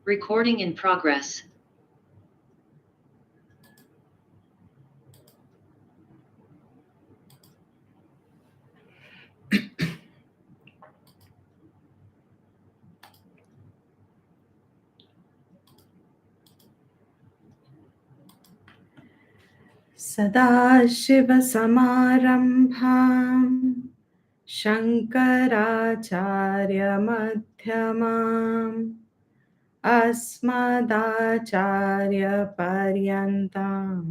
Recording in progress. सदाशिवसमारम्भां शङ्कराचार्यमध्यमाम् अस्मदाचार्यपर्यन्तां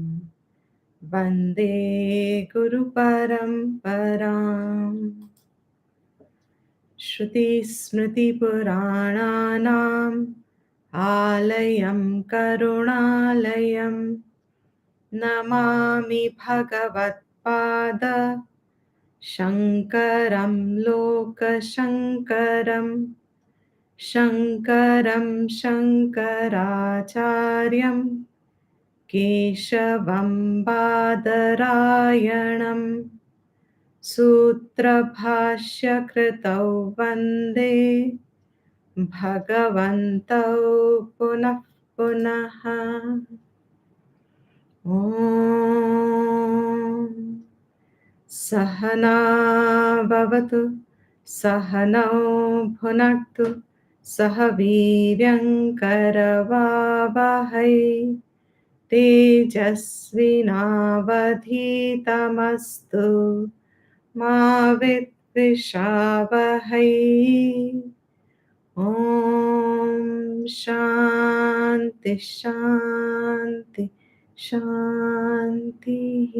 वन्दे गुरुपरम्पराम् श्रुतिस्मृतिपुराणानाम् आलयं करुणालयम् नमामि भगवत्पाद शङ्करं लोकशङ्करं शङ्करं शङ्कराचार्यं केशवं बादरायणं सूत्रभाष्यकृतौ वन्दे भगवन्तौ पुनः पुनः ॐ सहना भवतु सहनौ भुनक्तु सह वीर्यङ्करवावहै तेजस्विनावधीतमस्तु मा विद्विषावहै ॐ शान्ति शान्ति शान्तिः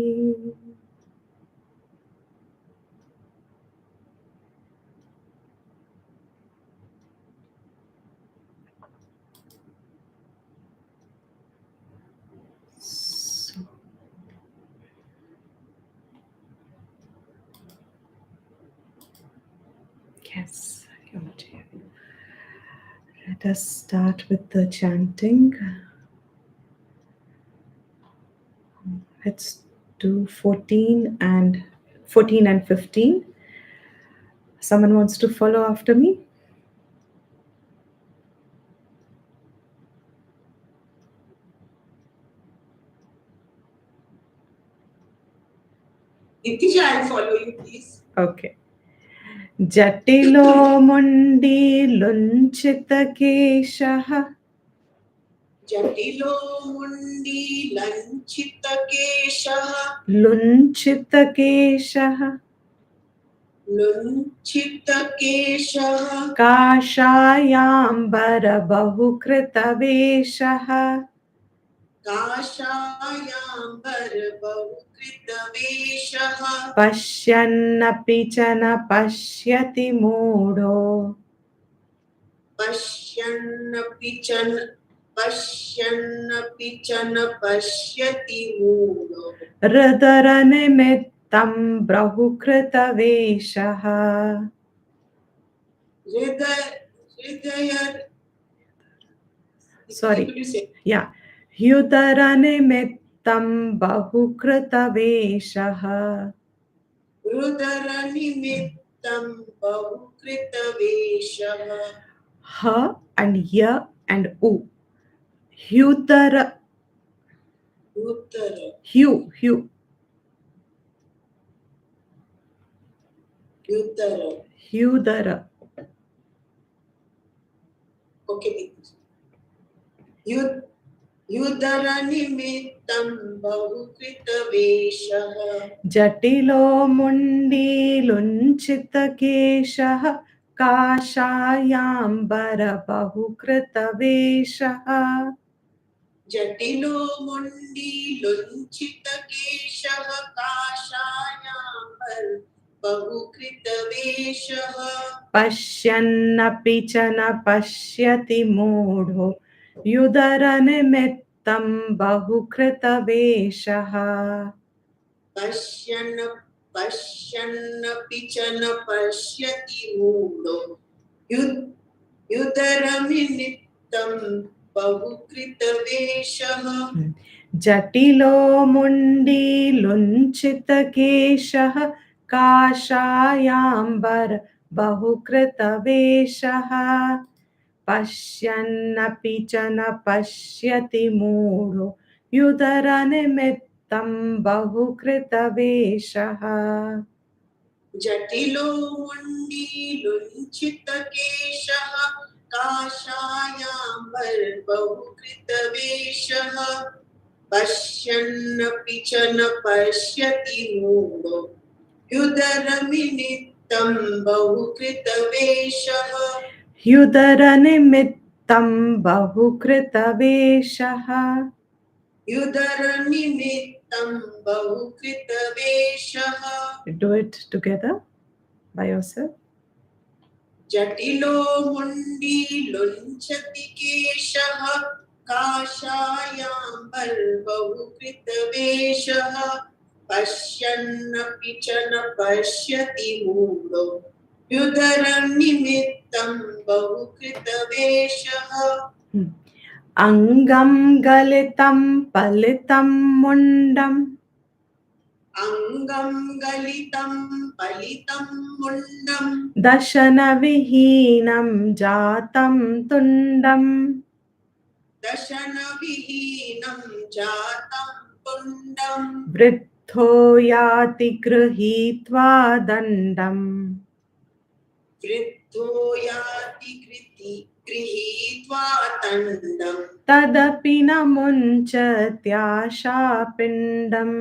Yes, let us start with the chanting. Let's do 14 and 15. Someone wants to follow after me? Itija, I'll follow you, please. Okay. जटिलो मुण्डी लुञ्छितकेशः जटिलो मुण्डी लञ्छितकेशः लुञ्छितकेशः लुञ्छितकेशः काषायाम्बरबहुकृतवेषः काषायाम्बरबहुकृतवेषः पश्यन्नपि च न पश्यति मूढो पश्यन्नपि च न पश्यति मूढो हृदरनिमित्तं बहुकृतवेषः ह्युदरनिमित्तं बहुकृतवेषः हृदरनिमित्तं बहुकृतवेषः ह and ya and u. Hyudara. Hyu. Hyudara. Okay. Hyudaranimittam bahukritaveshah. Jatilo mundi lunchitakeshah काषायाम्बरा बहुकृतवेषः जटिलो मुण्डी लुञ्छितकेशः काषायाम्बर बहुकृतवेषः पश्यन्नपि च न पश्यति मूढो युदरनिमित्तं बहुकृतवेषः पश्यन्नपि च न पश्यति मूढो युदरनिमित्तं बहुकृतवेषः जटिलो मुण्डी लुञ्छितकेशः काषायाम्बर बहुकृतवेषः पश्यन्नपि च न पश्यति मूढो युदरनिमित्तं बहुकृतवेषः जटिलो मुण्डीलुञ्छितकेशः काषायाम्बर्बहुकृतवेषः पश्यन्नपि च न पश्यति मूढो युदरनिमित्तं बहुकृतवेषः युदरनिमित्तं बहुकृतवेषः युदरनिमित्तं बहुकृतवेषः. Do it together by yourself. जटिलो मुण्डीलुञ्छति केशः काषायाम्बर्बहुकृतवेषः पश्यन्नपि च न पश्यति मूढो युदरनिमित्तं बहुकृतवेषः. अङ्गं गलितं पलितं मुण्डम् अङ्गं गलितं पलितं मुण्डं दशनविहीनं जातं तुण्डम् दशनविहीनं जातं तुण्डं वृद्धो याति गृहीत्वा दण्डम् वृद्धो याति गृहीत्वा दण्डं तदपि न मुञ्चत्याशापिण्डम्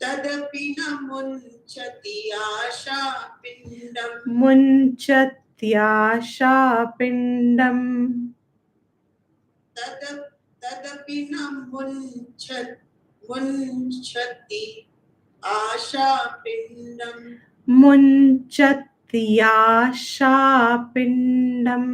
तदपि न मुञ्चति आशापिण्डं मुञ्चत्याशापिण्डम् तदपि न मुञ्चति आशापिण्डं मुञ्चत्याशापिण्डम्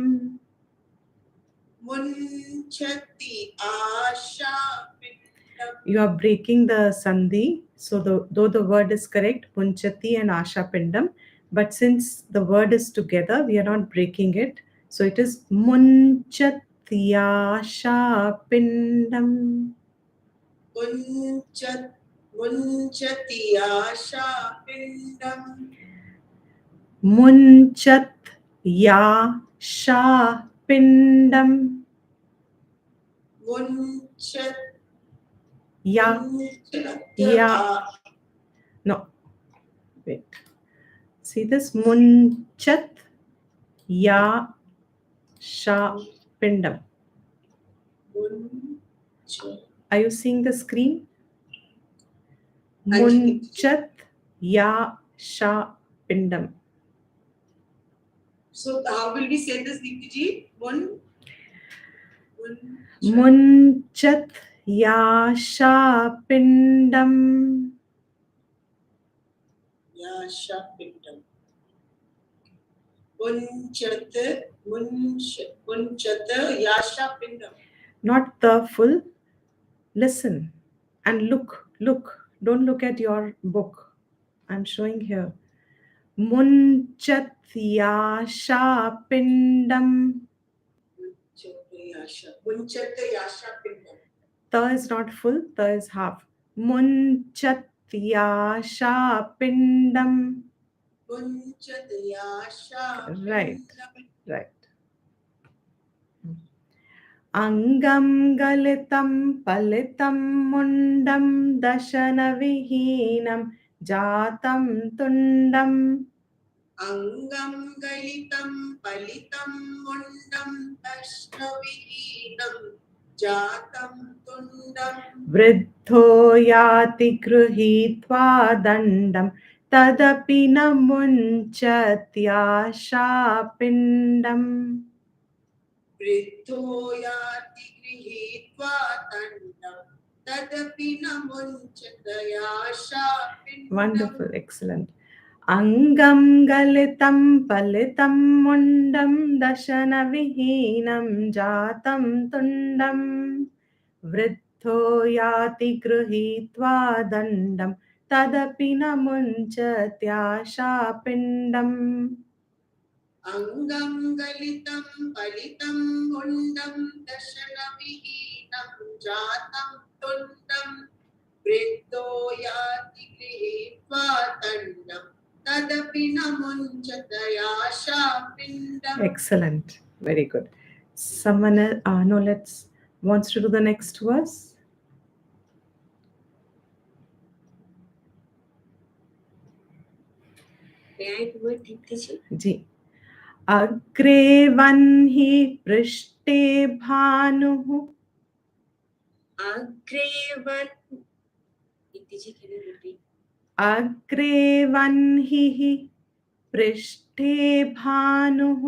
मुञ्चति आशापिण्डं. You are breaking the sandhi. So though the word is correct, punchati and ashapindam, but since the word is together, we are not breaking it. So it is munchatyashapindam. मुञ्चति आशापिण्डं Munchatyashapindam. No, wait. See this munchat ya sha pindam. Are you seeing the screen? Munchat ya sha pindam. So how will we say this, Deepti? Munchat ya sha pindam. Yashapindam. Munchat Yashapindam. Not the full. Listen and look. Don't look at your book. I'm showing here. Munchat ya sha pindam. Munchat Yashapindam. Ta is not full, ta is half. Munchatyasha pindam. Munchat Yashapindam. Right. Angam galitam palitam mundam dashanavihinam jatam tundam. Angam galitam palitam mundam dashnavihinam jatam tundam Vriddho yati gruhitva dandam tadapi na munchatyasha pindam. वृद्धो याति गृहीत्वा दण्डं तदपि न मुञ्चतयाशापिण्डम्. Wonderful, excellent. Angam galitam palitam mundam dashanavihinam jatam tundam vriddho yati gruhitva dandam tadapi na munchatyasha pindam. Angam galitam palitam mundam dashanavihinam jatam tundam वृद्धो याति गृहीत्वा दण्डं तदपि न मुञ्चतयाशापिण्डम्. Excellent. Very good. Someone else, no, let's wants to do the next verse. May I do it, Deepti? जी. अग्रे वह्नि पृष्ठे भानुः. Agre van. Deepti, can you repeat? अग्रे वह्निः पृष्ठे भानुः.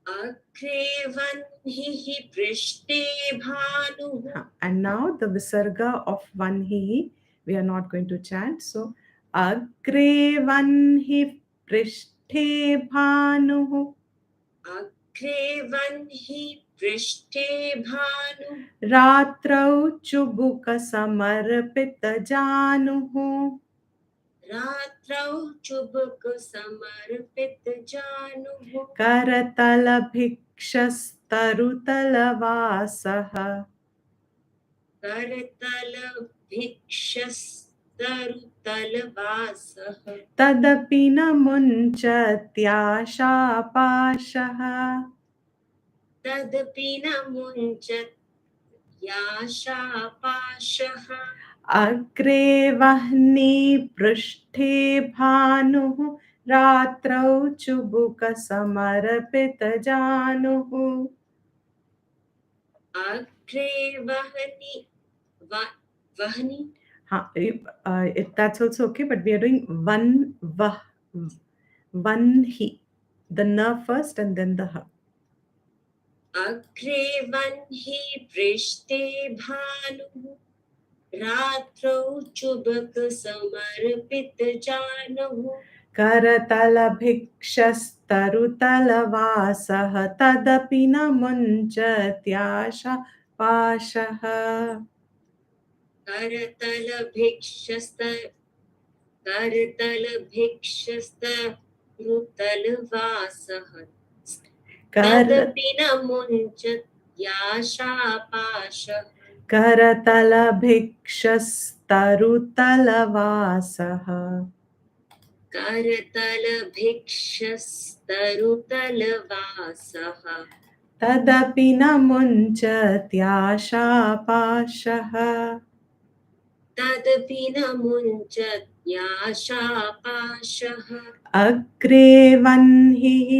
Agre vanhihi prishte bhanuh. And now the visarga of vanhi we are not going to chant. So agre vanhi prishte bhanuh. Agre vanhi prishte bhanuh. रात्रौ चुबुक समर्पित जानुः. Ratrau chubuk samarpit januh. करतल भिक्षस्तरुतलवासः. करतल भिक्षस्तरुतलवासः. तदपि न मुञ्चत्याशापाशः. तदपि न मुञ्चत् याशापाशः. अग्रे वह्नि पृष्ठे भानुः. रात्रौ चुबुक समर्पित जानुः. अग्रे वह्नि वह्नि. That's also okay, but we are doing one he. The na first and then the ha. अग्रे वह्नि पृष्ठे भानुः. रात्रौ चुबक समर्पित जानुः. करतल भिक्षस्तरुतलवासः. तदपि न मुञ्चत्याशा पाशः. करतल भिक्षस्तरुतलवासः. तदपि न मुञ्चत् याशापाशः. करतल भिक्षस्तरुतलवासः. करतल भिक्षस्तरुतलवासः. तदपि न मुञ्चत्याशापाशः. तदपि न मुञ्चत् याशापाशः. अग्रे वह्निः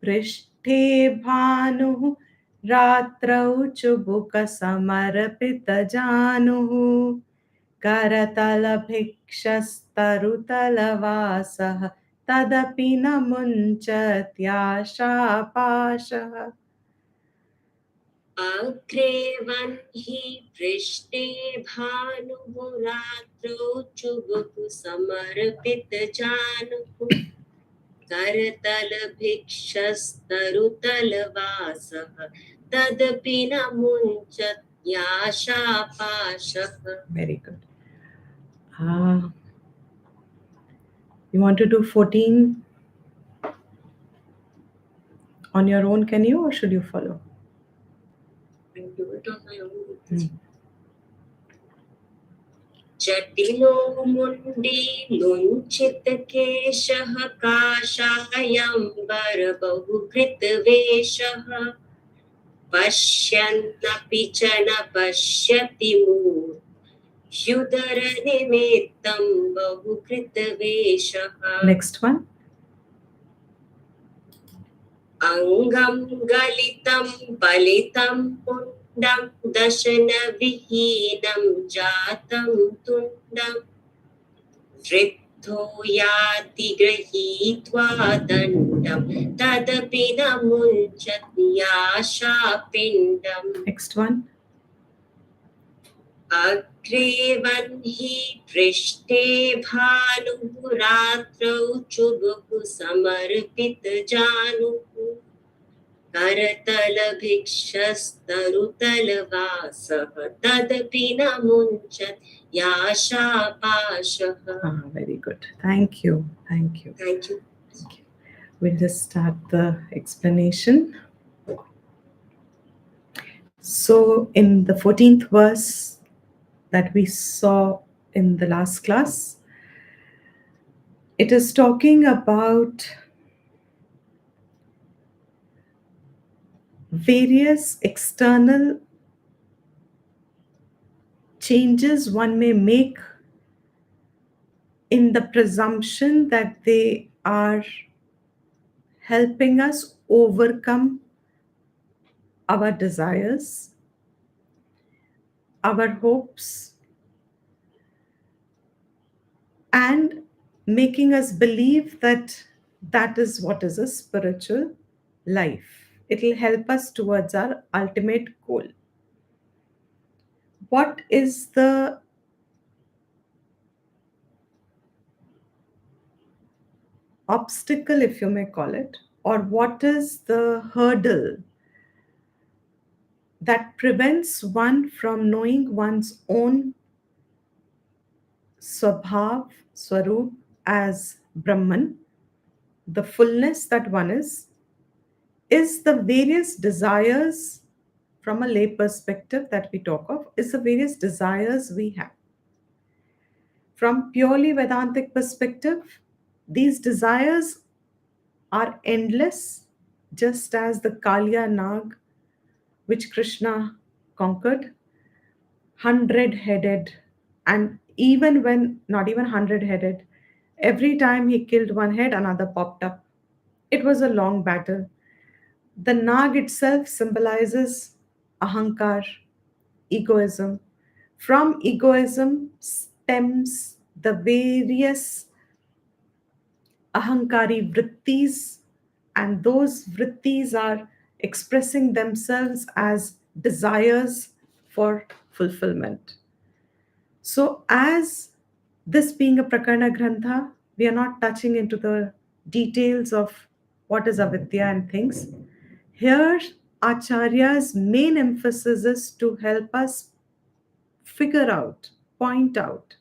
पृष्ठे भानुः. रात्रौ चुबुक समर्पित जानुः. करतल भिक्षस्तरुतलवासः. तदपि न मुञ्चत्याशापाशः. अग्रे वह्नि पृष्ठे भानुः. रात्रौ चुबुक समर्पित जानुः. करतल भिक्षस्तरुतलवासः. तदपि न मुञ्चत् याशापाशः. Very good. You want to do 14 on your own, can you, or should you follow? I'll do it on my own. जटिलो मुण्डी लुञ्चित केशः. काषायम्बर बहुकृत वेशः. पश्यन्नपि च न पश्यति मूर्ध्युदरनिमित्तं बहुकृत वेशः. Next one. अङ्गं गलितं बलितं पुण्डं. दशनविहीनं जातं तुण्डं. वृद्धो याति गृहीत्वा दण्डं. तदपि न मुञ्चत् याशापिण्डम्. Next one. अग्रे वह्नि पृष्ठे भानुः. रात्रौ चुबुक समर्पित जानुः. करतल भिक्षस्तरुतलवासः. तदपि न मुञ्चत् याशापाशः. Very good. Thank you. Thank you. We'll just start the explanation. So in the 14th verse that we saw in the last class, it is talking about various external changes one may make in the presumption that they are helping us overcome our desires, our hopes, and making us believe that that is what is a spiritual life. It will help us towards our ultimate goal. What is the obstacle, if you may call it, or what is the hurdle that prevents one from knowing one's own swabhav, swarup as Brahman, the fullness that one is the various desires from a lay perspective that we talk of, is the various desires we have. From purely Vedantic perspective, these desires are endless, just as the Kalya Nag, which Krishna conquered, 100-headed, and even when not even 100-headed, every time he killed one head, another popped up. It was a long battle. The Nag itself symbolizes ahankar, egoism. From egoism stems the various ahankari vrittis, and those vrittis are expressing themselves as desires for fulfillment. So, as this being a Prakarana Grantha, we are not touching into the details of what is avidya and things. Here, Acharya's main emphasis is to help us figure out, point out,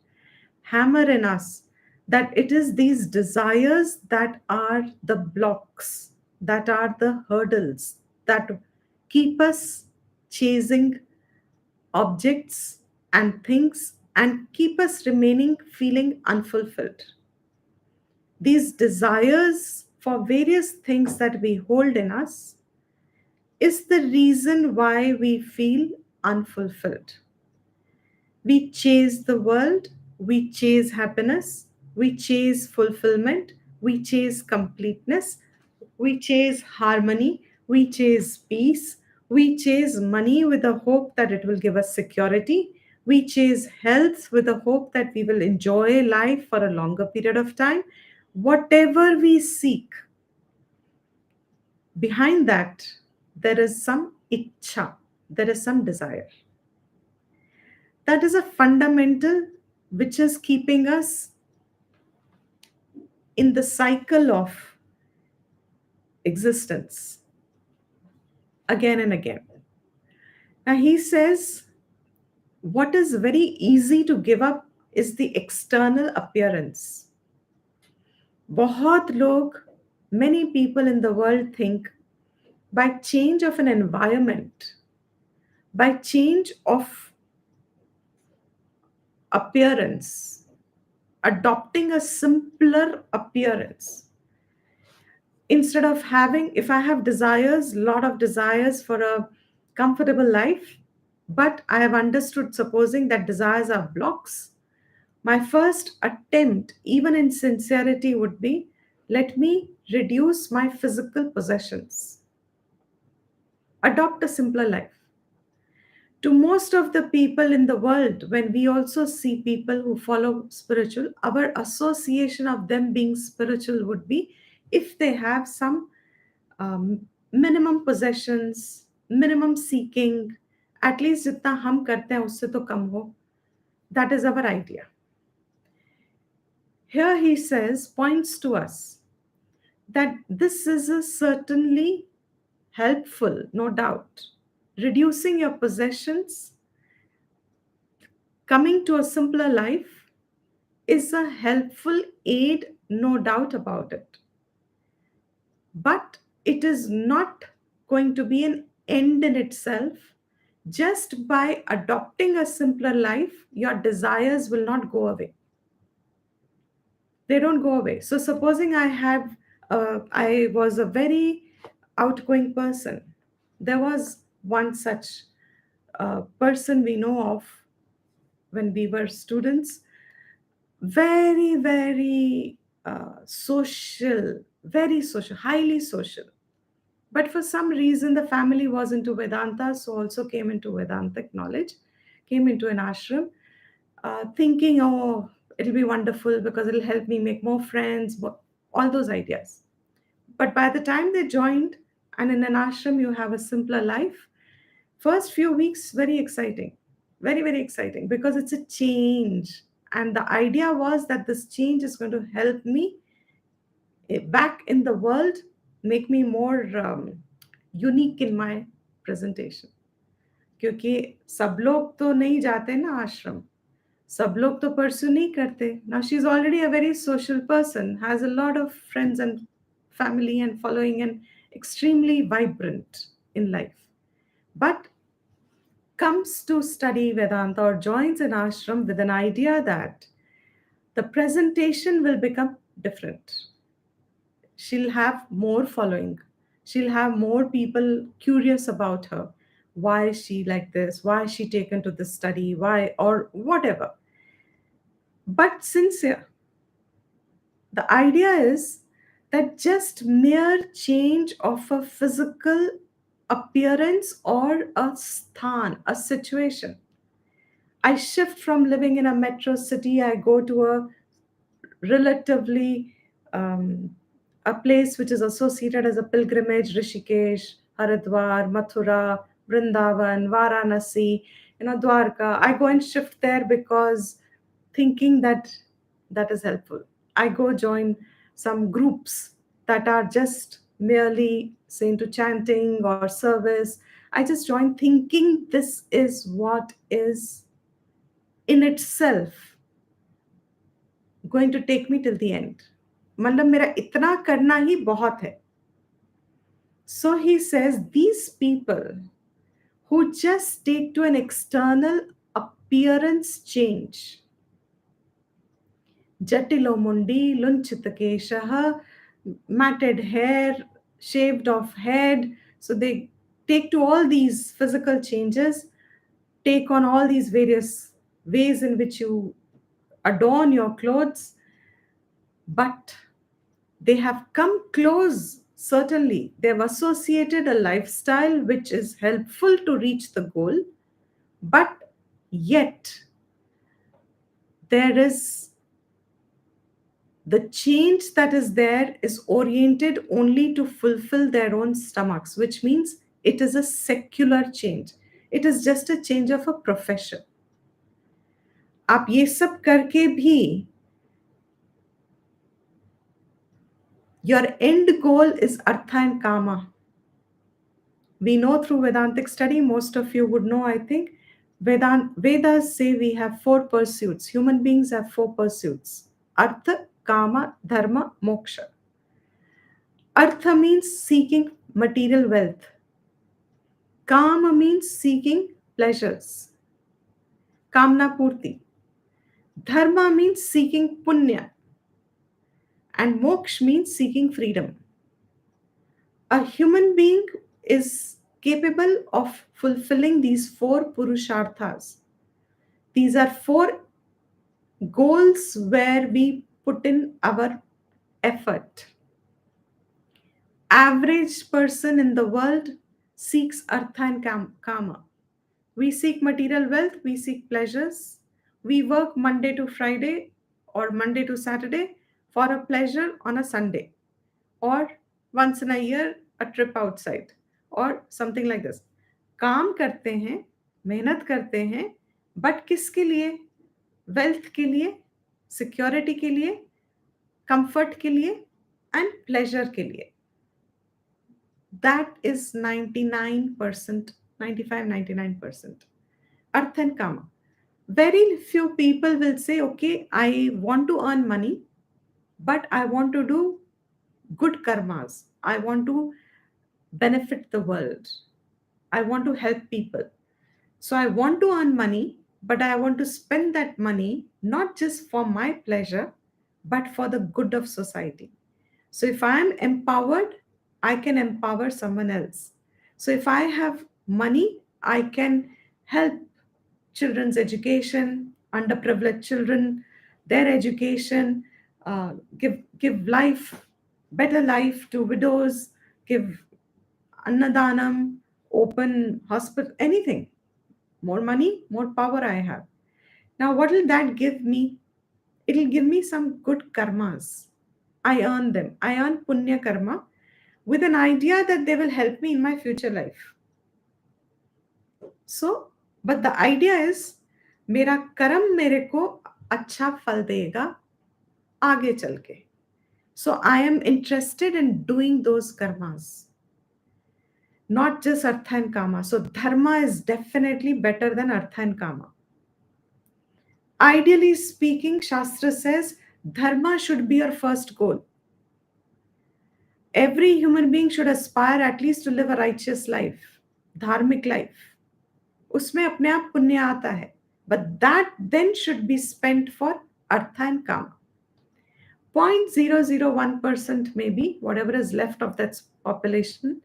hammer in us that it is these desires that are the blocks, that are the hurdles that keep us chasing objects and things and keep us remaining feeling unfulfilled. These desires for various things that we hold in us is the reason why we feel unfulfilled. We chase the world, we chase happiness, we chase fulfillment, we chase completeness, we chase harmony, we chase peace, we chase money with the hope that it will give us security, we chase health with the hope that we will enjoy life for a longer period of time. Whatever we seek, behind that, there is some ichha, there is some desire. That is a fundamental which is keeping us in the cycle of existence again and again. Now he says, what is very easy to give up is the external appearance. बहुत लोग, many people in the world think by change of an environment, by change of appearance, adopting a simpler appearance, instead of having, if I have desires, lot of desires for a comfortable life, but I have understood, supposing that desires are blocks, my first attempt, even in sincerity, would be, let me reduce my physical possessions, adopt a simpler life. To most of the people in the world, when we also see people who follow spiritual, our association of them being spiritual would be if they have some minimum possessions, minimum seeking, at least जितना हम करते हैं उससे तो कम हो. That is our idea. Here he says, points to us that this is a certainly helpful, no doubt. Reducing your possessions, coming to a simpler life is a helpful aid, no doubt about it. But it is not going to be an end in itself. Just by adopting a simpler life, your desires will not go away. They don't go away. So, supposing I was a very outgoing person, There was one such person we know of when we were students, very, very very social, highly social. But for some reason, the family was into Vedanta, so also came into Vedantic knowledge, came into an ashram, thinking, oh, it'll be wonderful because it'll help me make more friends, all those ideas. But by the time they joined, and in an ashram, you have a simpler life, first few weeks, very exciting, very, very exciting because it's a change. And the idea was that this change is going to help me back in the world, make me more unique in my presentation. क्योंकि सब लोग तो नहीं जाते ना आश्रम, सब लोग तो परस्यू नहीं करते. Now she's already a very social person, has a lot of friends and family and following, and extremely vibrant in life, but comes to study Vedanta or joins an ashram with an idea that the presentation will become different. She'll have more following. She'll have more people curious about her. Why is she like this? Why is she taken to this study? Why, or whatever. But sincere. The idea is that just mere change of a physical appearance or a sthan, a situation. I shift from living in a metro city, I go to a relatively a place which is associated as a pilgrimage, Rishikesh, Haridwar, Mathura, Vrindavan, Varanasi, Dwarka. I go and shift there because thinking that that is helpful. I go join some groups that are just merely say into chanting or service. I just join thinking this is what is in itself going to take me till the end. मतलब मेरा इतना करना ही बहुत है. So he says these people who just take to an external appearance change, Jatilo mundi, lunchitakeshaha, matted hair, shaved off head. So they take to all these physical changes, take on all these various ways in which you adorn your clothes, but they have come close. Certainly, they've associated a lifestyle which is helpful to reach the goal, but yet there is the change that is there is oriented only to fulfill their own stomachs, which means it is a secular change. It is just a change of a profession. आप ये सब करके भी your end goal is artha and kama. We know through Vedantic study, most of you would know, I think, Vedas say we have four pursuits. Human beings have four pursuits: artha, kama, dharma, moksha. Artha means seeking material wealth. Kama means seeking pleasures. Kamna purti. Dharma means seeking punya. And moksha means seeking freedom. A human being is capable of fulfilling these four purusharthas. These are four goals where we put in our effort. Average person in the world seeks artha and kama. We seek material wealth, we seek pleasures. We work Monday to Friday or Monday to Saturday for a pleasure on a Sunday, or once in a year a trip outside or something like this. काम करते हैं, मेहनत करते हैं, but किसके लिए? Wealth के लिए, सिक्योरिटी के लिए, कंफर्ट के लिए एंड प्लेजर के लिए. That is 99%, 95, 99%. Arth and Kama. Very few people will say, okay, I want to earn money, but I want to do good karmas. I want to benefit the world. I want to help people. So I want to earn money, but I want to spend that money not just for my pleasure, but for the good of society. So if I am empowered, I can empower someone else. So if I have money, I can help children's education, underprivileged children, their education, give life, better life to widows, give annadanam, open hospital, anything. More money, more power I have. Now, what will that give me? It'll give me some good karmas. I earn them. I earn punya karma with an idea that they will help me in my future life. So, but the idea is मेरा कर्म मेरे को अच्छा फल देगा आगे चल के. So I am interested in doing those karmas, not just artha and kama. So dharma is definitely better than artha and kama. Ideally speaking, Shastra says dharma should be your first goal. Every human being should aspire at least to live a righteous life, dharmic life. उसमें अपने आप पुण्य आता है. But that then should be spent for artha and kama. 0.001% maybe, whatever is left of that population,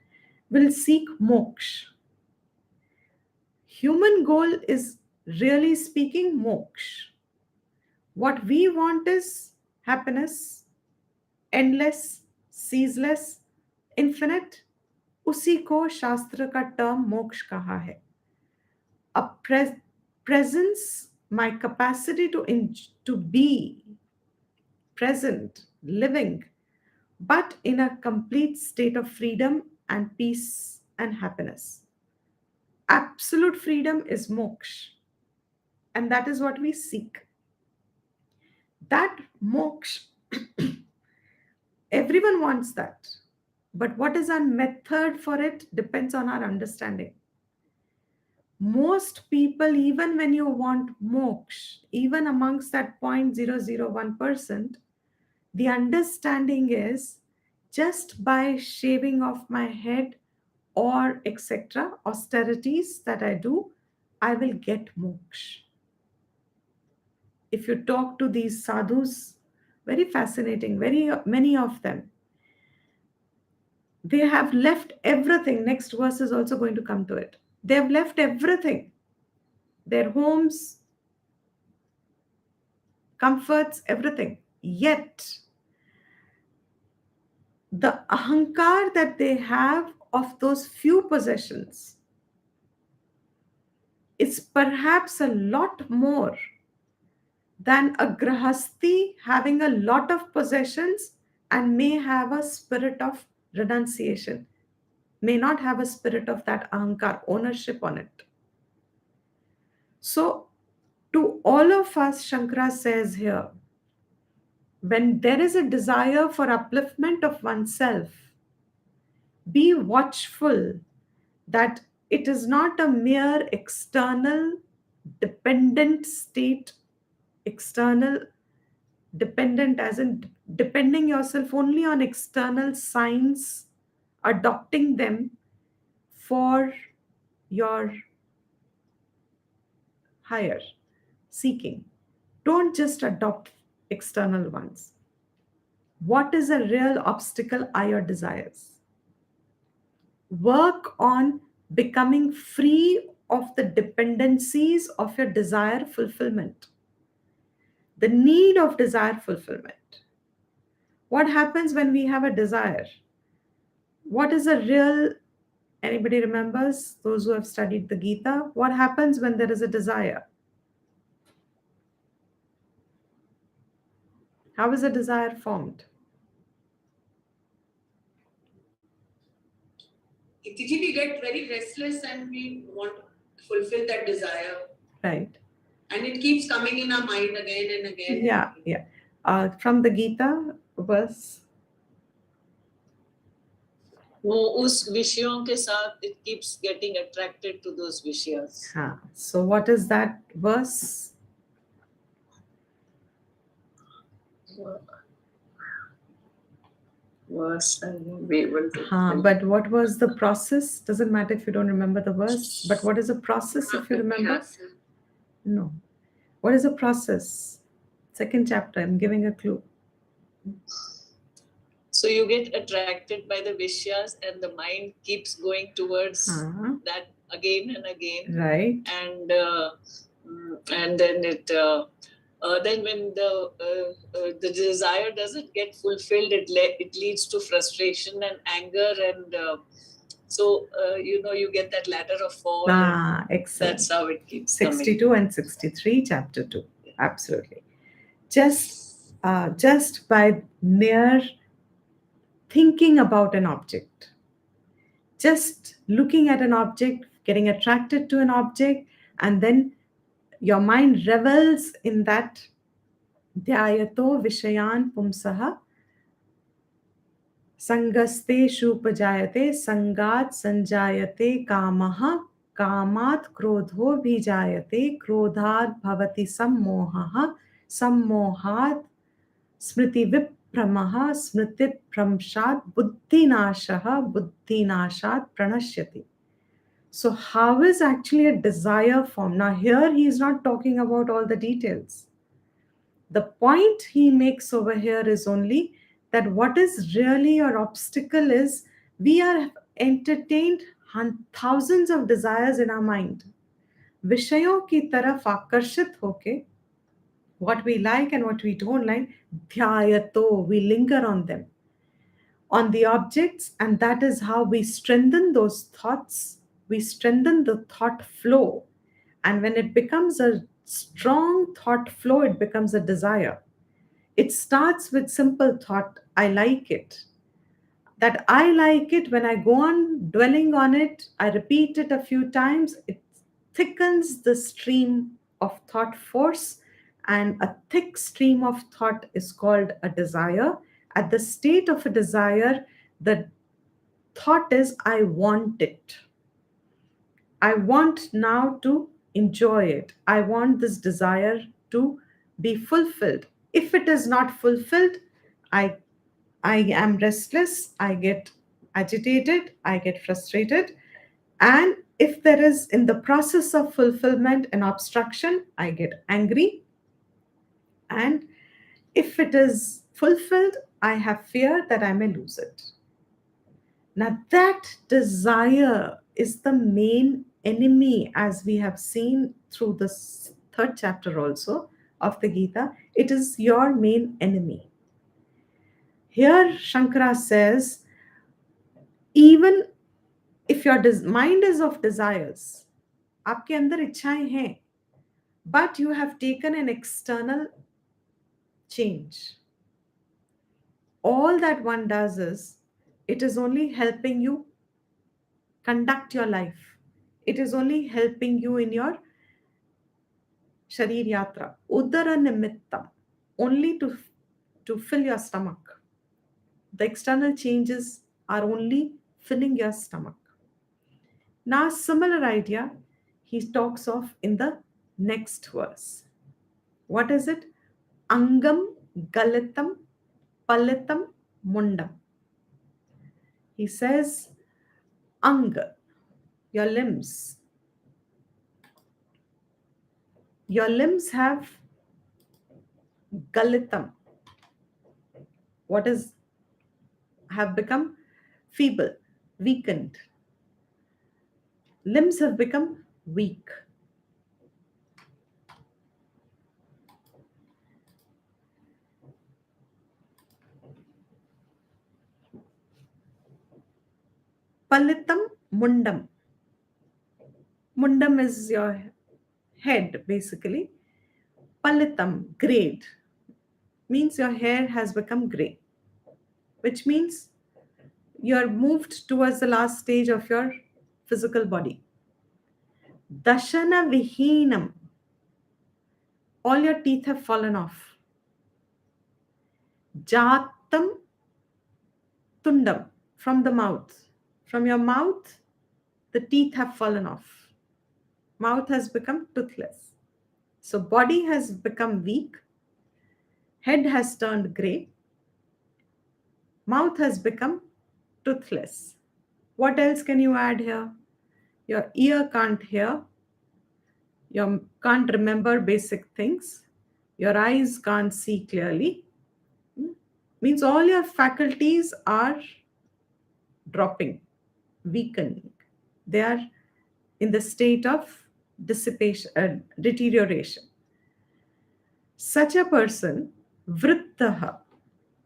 will seek moksha. Human goal is really speaking moksha. What we want is happiness, endless, ceaseless, infinite. उसी को शास्त्र का term मोक्ष कहा है. A presence, my capacity to be present, living, but in a complete state of freedom and peace and happiness. Absolute freedom is moksha, and that is what we seek. That moksha, everyone wants that, but what is our method for it depends on our understanding. Most people, even when you want moksha, even amongst that 0.001%, the understanding is just by shaving off my head or etc., austerities that I do, I will get moksha. If you talk to these sadhus, very fascinating, very many of them, they have left everything. Next verse is also going to come to it. They have left everything, their homes, comforts, everything. Yet, the ahankar that they have of those few possessions is perhaps a lot more than a grahasti having a lot of possessions and may have a spirit of renunciation, may not have a spirit of that ahankar, ownership on it. So, to all of us, Shankara says here, when there is a desire for upliftment of oneself, be watchful that it is not a mere external dependent state, external dependent as in depending yourself only on external signs, adopting them for your higher seeking. Don't just adopt external ones. What is a real obstacle are your desires? Work on becoming free of the dependencies of your desire fulfillment, the need of desire fulfillment. What happens when we have a desire? What is a real, anybody remembers, those who have studied the Gita, what happens when there is a desire? How is a desire formed? Itiji, we get very restless and we want to fulfill that desire. Right. And it keeps coming in our mind again and again. Yeah. From the Gita verse. वो उस विषयों के साथ it keeps getting attracted to those विषयस. हाँ. So what is that verse? Verse, I won't be able to. But what was the process? Doesn't matter if you don't remember the verse. But what is the process if you remember? No. What is the process? Second chapter. I'm giving a clue. So So you get attracted by the Vishyas and the mind keeps going towards that again and again. Right. And then then when the desire doesn't get fulfilled, it leads to frustration and anger, and so you get that ladder of fall. Excellent. That's how it keeps 62 coming. and 63, chapter 2. Absolutely. Just by mere thinking about an object, just looking at an object, getting attracted to an object, and then your mind revels in that. Dhyayato vishayan pumsaha sangaste shupajayate sangat sanjayate kamaha कामात् क्रोधो बीजायते क्रोधात् भवति सम्मोहः सम्मोहात् स्मृतिविभ्रमः स्मृतिभ्रंशात् बुद्धिनाशः बुद्धिनाशात् प्रणश्यति. So how is actually a desire formed? Now here he is not talking about all the details. The point he makes over here is only that what is really your obstacle is we are entertained thousands of desires in our mind. विषयों की तरफ आकर्षित होके what we like and what we don't like, dhyayato, we linger on them, on the objects, and that is how we strengthen those thoughts, we strengthen the thought flow. And when it becomes a strong thought flow, it becomes a desire. It starts with simple thought, I like it. That I like it, when I go on dwelling on it, I repeat it a few times, it thickens the stream of thought force, and a thick stream of thought is called a desire. At the state of a desire, the thought is, I want it. I want now to enjoy it. I want this desire to be fulfilled. If it is not fulfilled, I am restless, I get agitated, I get frustrated. And if there is in the process of fulfillment an obstruction, I get angry. And if it is fulfilled, I have fear that I may lose it. Now, that desire is the main enemy, as we have seen through this third chapter also of the Gita. It is your main enemy. Here, Shankara says, even if your mind is of desires, आपके अंदर इच्छाएं हैं, but you have taken an external change. All that one does is, it is only helping you conduct your life. It is only helping you in your sharir yatra, udara nimittam, only to fill your stomach. The external changes are only filling your stomach. Now, similar idea he talks of in the next verse. What is it? Angam galitam palitam mundam. He says, Anga, your limbs. Your limbs have galitam. What is? Have become feeble, weakened. Limbs have become weak. Palitam mundam. Mundam is your head, basically. Palitam, grayed, means your hair has become gray, which means you're moved towards the last stage of your physical body. Dashana vihinam, all your teeth have fallen off. Jatam tundam, from the mouth. From your mouth, the teeth have fallen off. Mouth has become toothless. So body has become weak. Head has turned gray. Mouth has become toothless. What else can you add here? Your ear can't hear. You can't remember basic things. Your eyes can't see clearly. Means all your faculties are dropping, weakening. They are in the state of dissipation, deterioration. Such a person, vrittaha,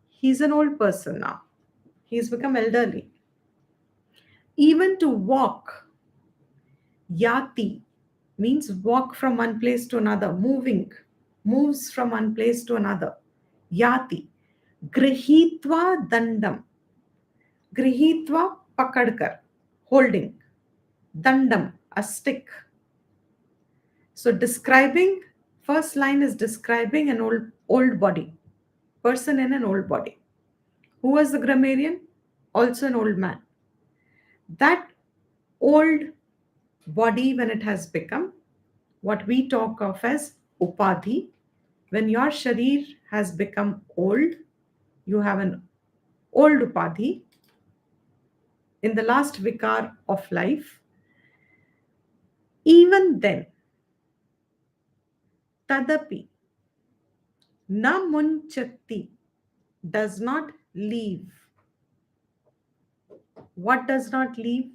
he's an old person now. He's become elderly. Even to walk, yati means walk from one place to another, moving, moves from one place to another. Yati. Grihitva dandam. Grihitva pakadkar, holding. Dandam, a stick. So describing, first line is describing an old body, person in an old body. Who was the grammarian? Also an old man. That old body, when it has become what we talk of as upadhi, when your sharir has become old, you have an old upadhi in the last vikar of life. Even then, tadapi, na munchati, does not leave. What does not leave?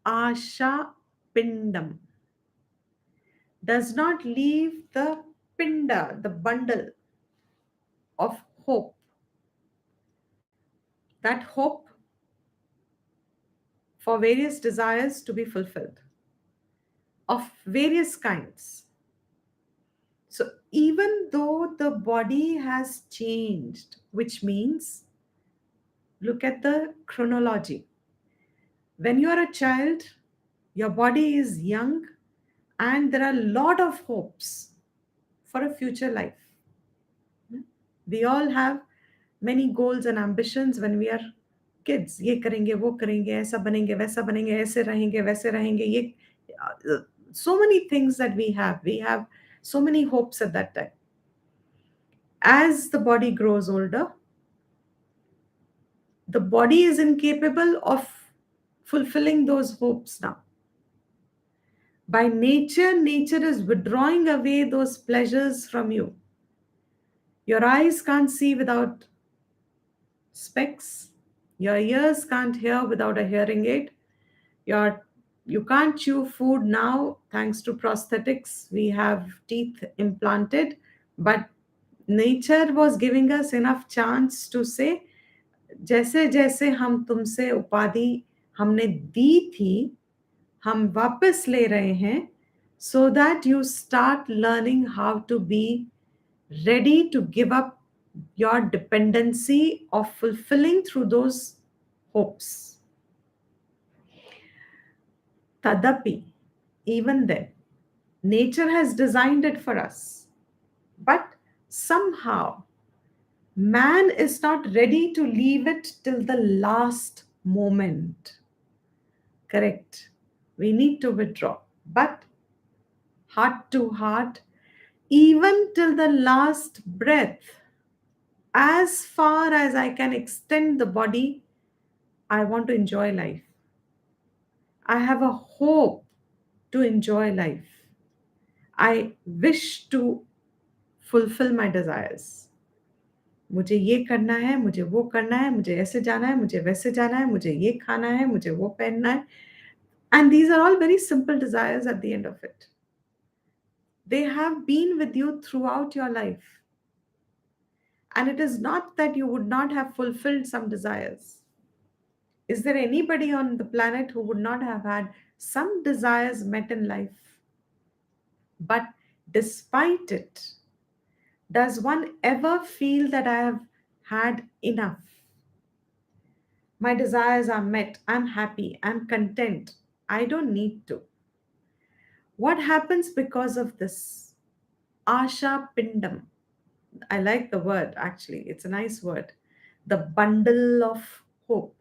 Asha pindam. Does not leave the pinda, the bundle of hope. That hope for various desires to be fulfilled, of various kinds. So even though the body has changed, which means, look at the chronology. When you are a child, your body is young, and there are a lot of hopes for a future life. We all have many goals and ambitions when we are kids. ये करेंगे, वो करेंगे, ऐसा बनेंगे, वैसा बनेंगे, ऐसे रहेंगे, वैसे रहेंगे. So many things that we have. We have so many hopes at that time. As the body grows older, the body is incapable of fulfilling those hopes now. By nature, nature is withdrawing away those pleasures from you. Your eyes can't see without specs. Your ears can't hear without a hearing aid. You can't chew food now thanks to prosthetics. We have teeth implanted, but nature was giving us enough chance to say, जैसे जैसे हम तुमसे उपाधि हमने दी थी, हम वापस ले रहे हैं, so that you start learning how to be ready to give up your dependency of fulfilling through those hopes. Tadapi, even then, nature has designed it for us. But somehow, man is not ready to leave it till the last moment. Correct. We need to withdraw. But heart to heart, even till the last breath, as far as I can extend the body, I want to enjoy life. I have a hope to enjoy life. I wish to fulfill my desires. मुझे ये करना है, मुझे वो करना है, मुझे ऐसे जाना है, मुझे वैसे जाना है, मुझे ये खाना है, मुझे वो पहनना है. And these are all very simple desires at the end of it. They have been with you throughout your life. And it is not that you would not have fulfilled some desires. Is there anybody on the planet who would not have had some desires met in life? But despite it, does one ever feel that I have had enough? My desires are met. I'm happy. I'm content. I don't need to. What happens because of this? Asha Pindam. I like the word actually. It's a nice word. The bundle of hope.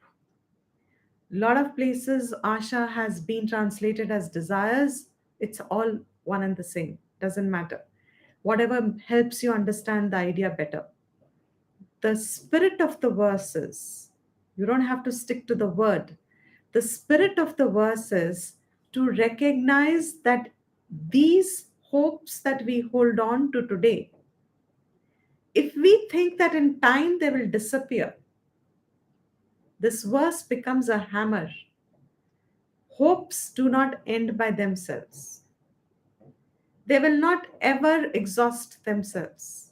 A lot of places, Asha has been translated as desires. It's all one and the same. Doesn't matter. Whatever helps you understand the idea better. The spirit of the verses, you don't have to stick to the word. The spirit of the verses to recognize that these hopes that we hold on to today, If we think that in time they will disappear, this verse becomes a hammer. Hopes do not end by themselves. They will not ever exhaust themselves.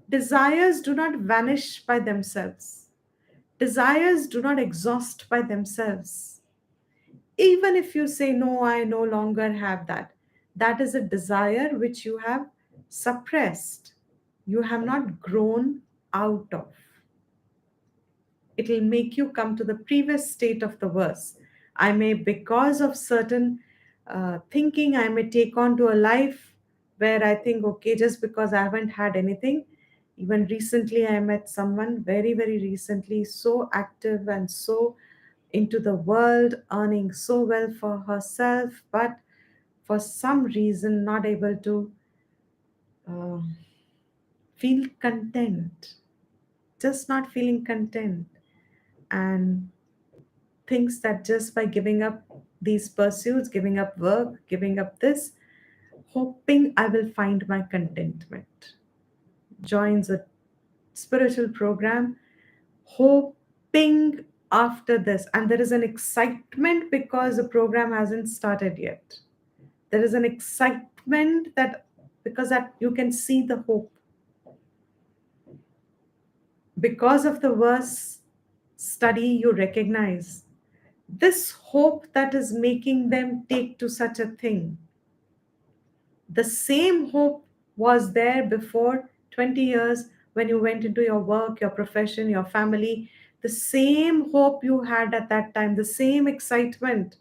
Desires do not vanish by themselves. Desires do not exhaust by themselves. Even if you say, no, I no longer have that, that is a desire which you have suppressed. You have not grown out of. It will make you come to the previous state of the verse. I may, because of certain thinking, I may take on to a life where I think, okay, just because I haven't had anything. Even recently, I met someone very, very recently, so active and so into the world, earning so well for herself, but for some reason, not able to uh, feel content, just not feeling content. And thinks that just by giving up these pursuits, giving up work, giving up this, hoping I will find my contentment, joins a spiritual program, hoping after this. And there is an excitement because the program hasn't started yet. There is an excitement that because that you can see the hope. Because of the verse study, you recognize this hope that is making them take to such a thing. The same hope was there before 20 years when you went into your work, your profession, your family. The same hope you had at that time, the same excitement,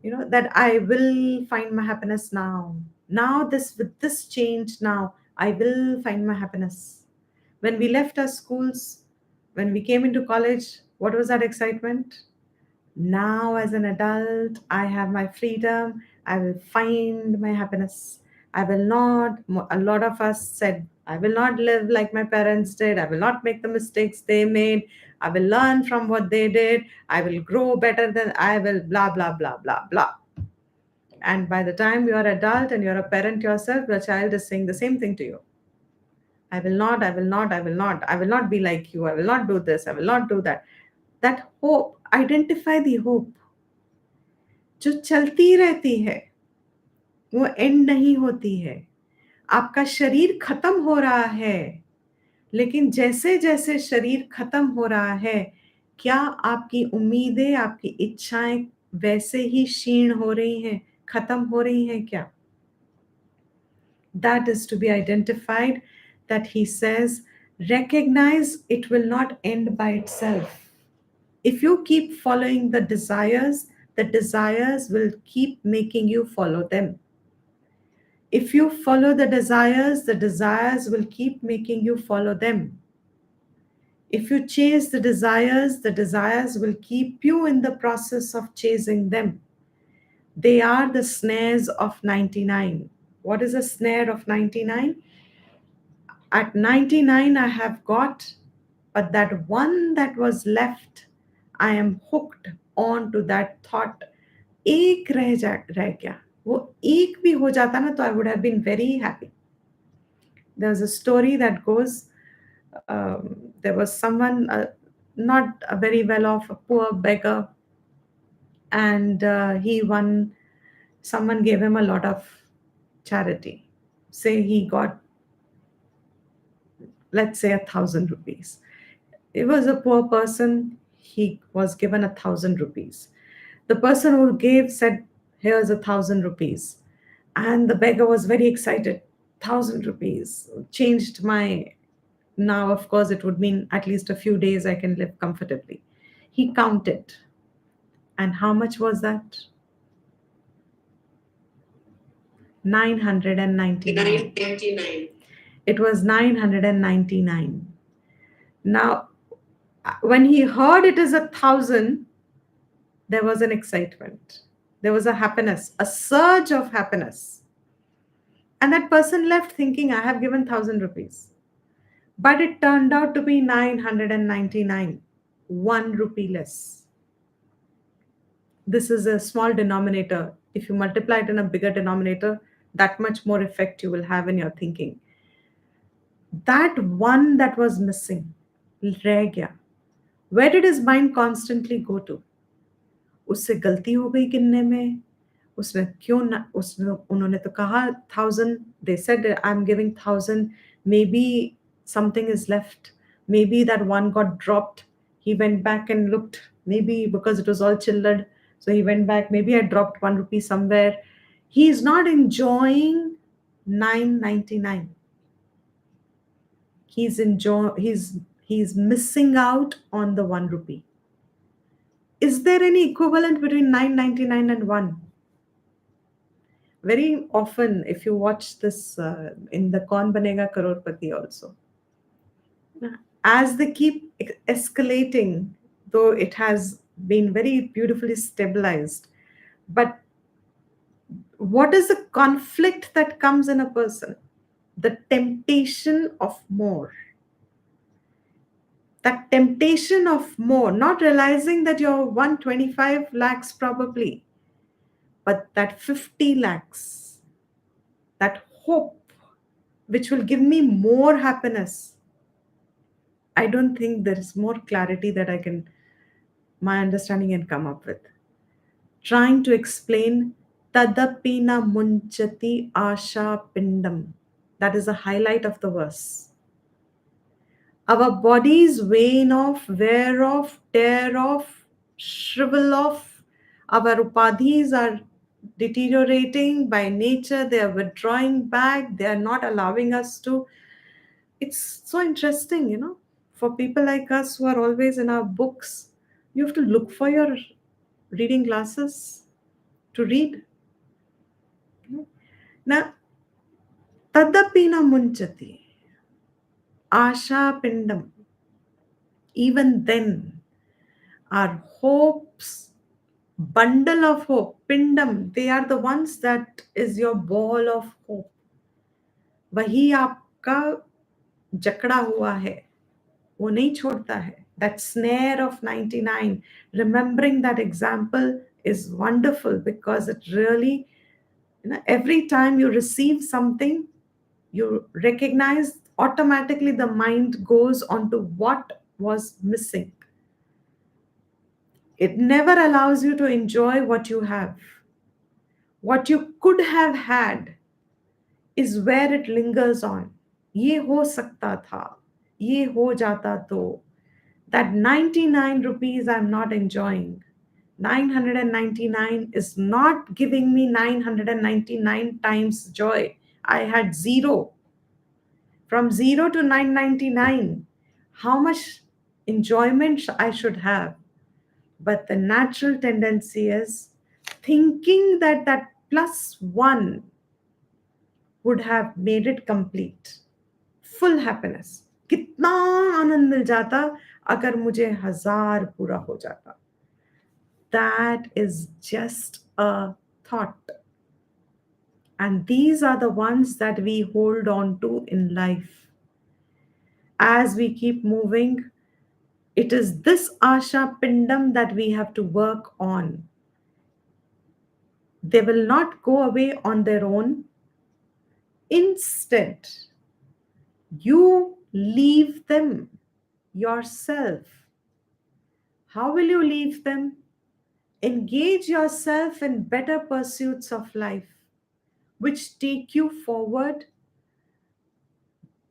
that I will find my happiness now. Now, this with this change, now I will find my happiness. When we left our schools, when we came into college, what was that excitement? Now, as an adult, I have my freedom. I will find my happiness. I will not, a lot of us said, I will not live like my parents did. I will not make the mistakes they made. I will learn from what they did. I will grow better than I will, blah, blah, blah, blah, blah. And by the time you are adult and you're a parent yourself, your child is saying the same thing to you. I will not, I will not, I will not, I will not be like you. I will not do this. I will not do that. That hope, identify the hope. जो चलती रहती है वो and नहीं होती है. आपका शरीर खत्म हो रहा है, लेकिन जैसे जैसे शरीर खत्म हो रहा है, क्या आपकी उम्मीदें, आपकी इच्छाएं वैसे ही क्षीण हो रही हैं, खत्म हो रही हैं क्या? That is to be identified, that he says, recognize it will not end by itself. If you keep following the desires will keep making you follow them. If you follow the desires will keep making you follow them. If you chase the desires will keep you in the process of chasing them. They are the snares of 99. What is a snare of 99? At 99, I have got, but that one that was left, I am hooked on to that thought. एक रह गया, वो एक भी हो जाता ना तो I would have been very happy. There's a story that goes, there was someone, not a very well off, a poor beggar, and someone gave him a lot of charity. Say he got, let's say, 1,000 rupees. He was a poor person, he was given 1,000 rupees. The person who gave said, here's 1,000 rupees. And the beggar was very excited. 1,000 rupees changed my, now of course it would mean at least a few days I can live comfortably. He counted. And how much was that? 999. 999. It was 999. Now, when he heard it is 1,000, there was an excitement. There was a happiness, a surge of happiness. And that person left thinking, I have given 1,000 rupees. But it turned out to be 999, 1 rupee less. This is a small denominator. If you multiply it in a bigger denominator, that much more effect you will have in your thinking. That one that was missing, रह गया. Where did his mind constantly go to? उससे गलती हो गई गिनने में. उसने क्यों ना, उसने, उन्होंने तो कहा 1,000. They said I'm giving 1,000. Maybe something is left. Maybe that one got dropped. He went back and looked. Maybe because it was all chillered, so he went back. Maybe I dropped 1 rupee somewhere. He is not enjoying 9.99. He's missing out on the 1 rupee. Is there any equivalent between 9.99 and 1? Very often, if you watch this in the Kaun Banega Crorepati also, as they keep escalating, though it has been very beautifully stabilized, but what is the conflict that comes in a person? The temptation of more. That temptation of more, not realizing that you're 125 lakhs probably, but that 50 lakhs, that hope which will give me more happiness. I don't think there is more clarity that my understanding can come up with. Trying to explain Tadapina Munchati Asha Pindam. That is the highlight of the verse. Our bodies wane off, wear off, tear off, shrivel off. Our upadhis are deteriorating by nature. They are withdrawing back. They are not allowing us to. It's so interesting, for people like us who are always in our books. You have to look for your reading glasses to read. Now, tadapina munchati, asha pindam. Even then, our hopes, bundle of hope, pindam, they are the ones that is your ball of hope. वही आपका जकड़ा हुआ है, वो नहीं छोड़ता है. That snare of 99, remembering that example is wonderful because it really, every time you receive something, you recognize automatically the mind goes on to what was missing. It never allows you to enjoy what you have. What you could have had is where it lingers on. ये हो सकता था, ये हो जाता तो. That 99 rupees I'm not enjoying. 999 is not giving me 999 times joy. I had zero. From 0 to 999, how much enjoyment I should have. But the natural tendency is thinking that that plus one would have made it complete. Full happiness. कितना आनंद मिल जाता अगर मुझे 1,000 पूरा हो जाता. That is just a thought. And these are the ones that we hold on to in life. As we keep moving, it is this Asha Pindam that we have to work on. They will not go away on their own. Instead, you leave them yourself. How will you leave them? Engage yourself in better pursuits of life, which take you forward.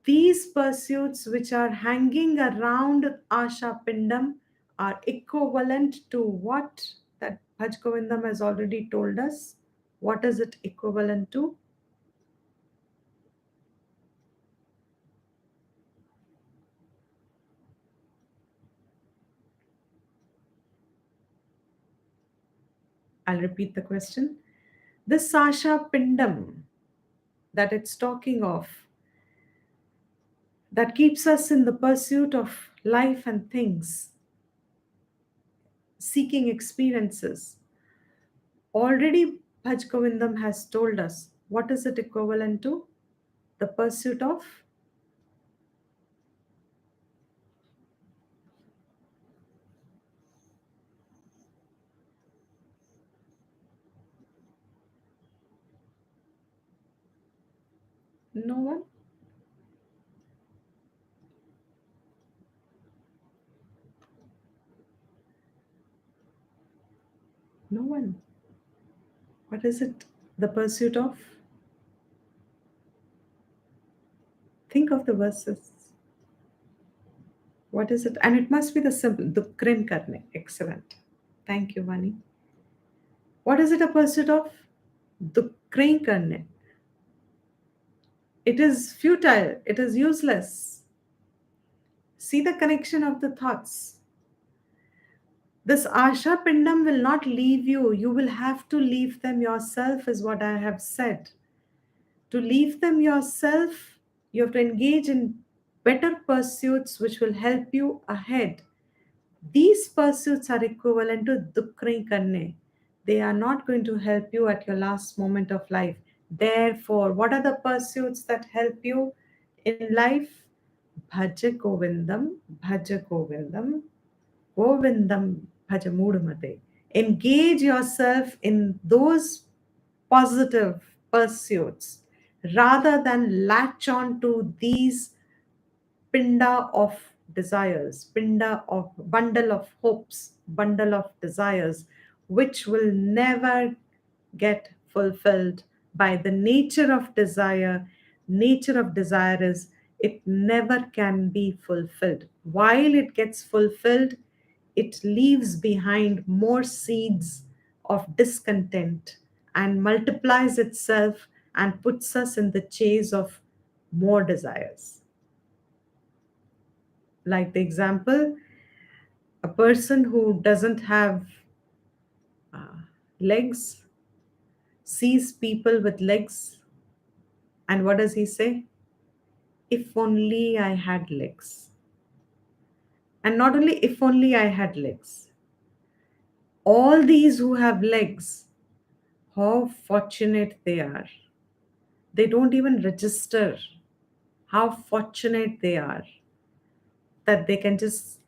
These pursuits which are hanging around Asha Pindam are equivalent to what that Bhaj Govindam has already told us. What is it equivalent to? I'll repeat the question. This Asha Pindam that it's talking of, that keeps us in the pursuit of life and things, seeking experiences. Already Bhaj Govindam has told us what is it equivalent to? The pursuit of no one. No one. What is it the pursuit of? Think of the verses. What is it? And it must be the simple, Dukrin Karne. Excellent. Thank you, Vani. What is it a pursuit of? Dukrin Karne. It is futile, it is useless. See the connection of the thoughts. This Asha Pindam will not leave you. You will have to leave them yourself, is what I have said. To leave them yourself, you have to engage in better pursuits which will help you ahead. These pursuits are equivalent to Dukri Karne. They are not going to help you at your last moment of life. Therefore, what are the pursuits that help you in life? Bhaja Govindam, Bhaja Govindam, Govindam Bhaja Mudamate. Engage yourself in those positive pursuits rather than latch on to these pinda of desires, pinda of bundle of hopes, bundle of desires, which will never get fulfilled by the nature of desire. Nature of desire is it never can be fulfilled. While it gets fulfilled, it leaves behind more seeds of discontent and multiplies itself and puts us in the chase of more desires. Like the example, a person who doesn't have legs sees people with legs, and what does he say? If only I had legs. And not only if only I had legs, all these who have legs, how fortunate they are. They don't even register how fortunate they are that they can just,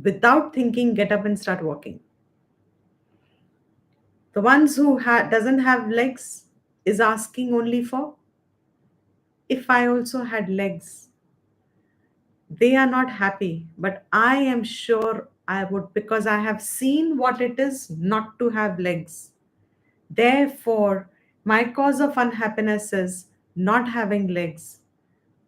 without thinking, get up and start walking. The ones who doesn't have legs is asking only for, if I also had legs. They are not happy, but I am sure I would, because I have seen what it is not to have legs. Therefore, my cause of unhappiness is not having legs.